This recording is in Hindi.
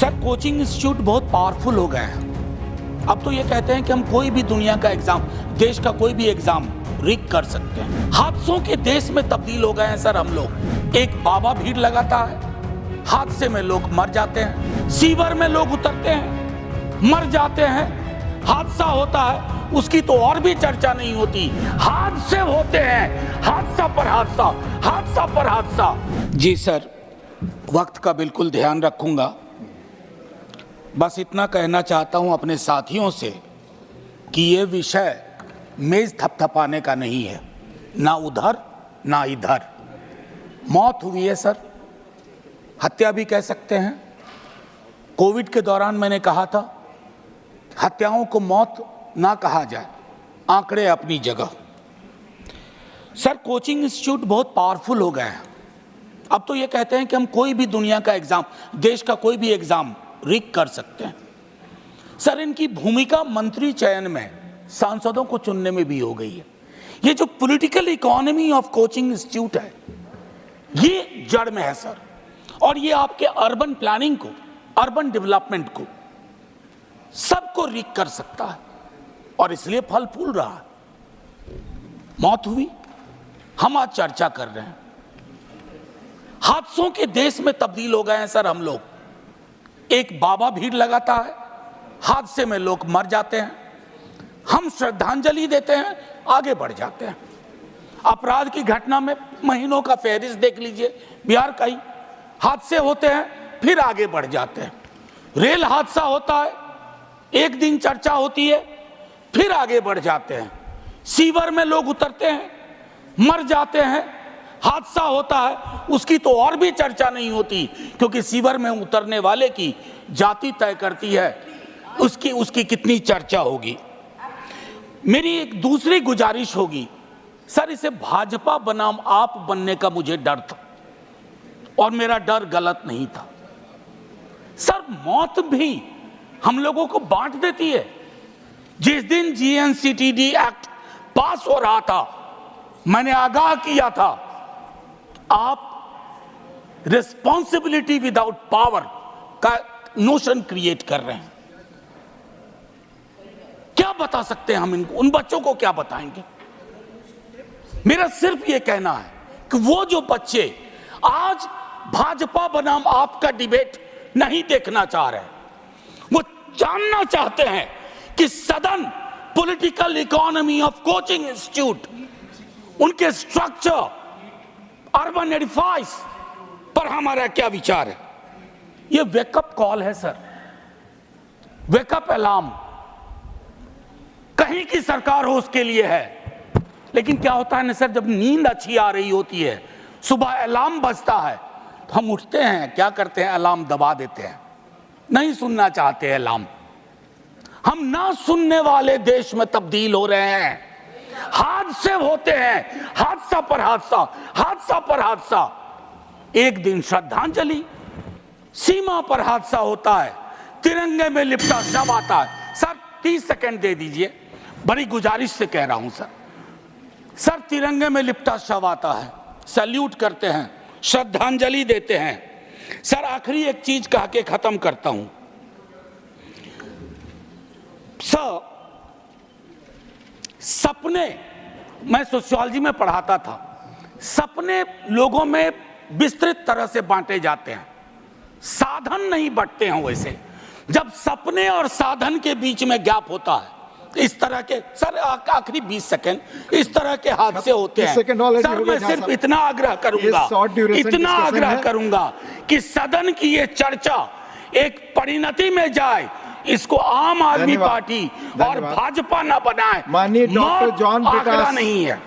सर कोचिंग इंस्टीट्यूट बहुत पावरफुल हो गए हैं। अब तो ये कहते हैं कि हम कोई भी दुनिया का एग्जाम, देश का कोई भी एग्जाम रिग कर सकते हैं। हादसों के देश में तब्दील हो गए हैं सर हम लोग। एक बाबा भीड़ लगाता है, हादसे में लोग मर जाते हैं, सीवर में लोग उतरते हैं, मर जाते हैं, हादसा होता है, उसकी तो और भी चर्चा नहीं होती। हादसे होते हैं, हादसा पर हादसा, हादसा पर हादसा। जी सर, वक्त का बिल्कुल ध्यान रखूंगा। बस इतना कहना चाहता हूं अपने साथियों से कि ये विषय मेज थपथपाने का नहीं है, ना उधर ना इधर। मौत हुई है सर, हत्या भी कह सकते हैं। कोविड के दौरान मैंने कहा था हत्याओं को मौत ना कहा जाए, आंकड़े अपनी जगह। सर कोचिंग इंस्टीट्यूट बहुत पावरफुल हो गए हैं। अब तो ये कहते हैं कि हम कोई भी दुनिया का एग्जाम, देश का कोई भी एग्जाम रिग कर सकते हैं। सर इनकी भूमिका मंत्री चयन में, सांसदों को चुनने में भी हो गई है। ये जो political economy of coaching institute है, ये जड़ में है सर। और ये आपके अर्बन प्लानिंग को, अर्बन डेवलपमेंट को, सबको रिग कर सकता है और इसलिए फल फूल रहा है। मौत हुई, हम आज चर्चा कर रहे हैं। हादसों के देश में तब्दील हो गए हैं सर हम लोग। एक बाबा भीड़ लगाता है, हादसे में लोग मर जाते हैं, हम श्रद्धांजलि देते हैं, आगे बढ़ जाते हैं। अपराध की घटना में महीनों का फहरिस्त देख लीजिए, बिहार का ही हादसे होते हैं, फिर आगे बढ़ जाते हैं। रेल हादसा होता है, एक दिन चर्चा होती है, फिर आगे बढ़ जाते हैं। सीवर में लोग उतरते हैं, मर जाते हैं, हादसा होता है, उसकी तो और भी चर्चा नहीं होती, क्योंकि सीवर में उतरने वाले की जाति तय करती है उसकी कितनी चर्चा होगी। मेरी एक दूसरी गुजारिश होगी सर, इसे भाजपा बनाम आप बनने का मुझे डर था और मेरा डर गलत नहीं था। सर मौत भी हम लोगों को बांट देती है। जिस दिन जीएनसीटीडी एक्ट पास हो रहा था, मैंने आगाह किया था आप रिस्पॉन्सिबिलिटी विदाउट पावर का नोशन क्रिएट कर रहे हैं। क्या बता सकते हैं हम इनको, उन बच्चों को क्या बताएंगे? मेरा सिर्फ ये कहना है कि वो जो बच्चे आज भाजपा बनाम आपका डिबेट नहीं देखना चाह रहे, वो जानना चाहते हैं कि सदन, political economy of coaching institute, उनके स्ट्रक्चर, अर्बन एडिफाइस पर हमारा क्या विचार है। ये वेकअप कॉल है सर, वेकअप अलार्म। कहीं की सरकार हो उसके लिए है, लेकिन क्या होता है ना सर, जब नींद अच्छी आ रही होती है, सुबह अलार्म बजता है, तो हम उठते हैं, क्या करते हैं, अलार्म दबा देते हैं, नहीं सुनना चाहते हैं अलार्म। हम ना सुनने वाले देश में तब्दील हो रहे हैं। हादसे होते हैं, हादसा पर हादसा, हादसा पर हादसा। एक दिन श्रद्धांजलि, सीमा पर हादसा होता है, तिरंगे में लिपटा शव आता है। सर 30 सेकंड दे दीजिए, बड़ी गुजारिश से कह रहा हूं सर। सर तिरंगे में लिपटा शव आता है, सैल्यूट करते हैं, श्रद्धांजलि देते हैं। सर आखिरी एक चीज कह के खत्म करता हूं सर। सपने, मैं सोशियोलॉजी में पढ़ाता था, सपने लोगों में विस्तृत तरह से बांटे जाते हैं, साधन नहीं बंटते हैं वैसे। जब सपने और साधन के बीच में गैप होता है, इस तरह के सर आखिरी 20 सेकंड, इस तरह के हादसे होते हैं। सर मैं सिर्फ इतना आग्रह करूंगा कि सदन की ये चर्चा एक परिणति में जाए, इसको आम आदमी पार्टी और भाजपा ना बनाए। माननीय डॉक्टर जॉन आंकड़ा नहीं है।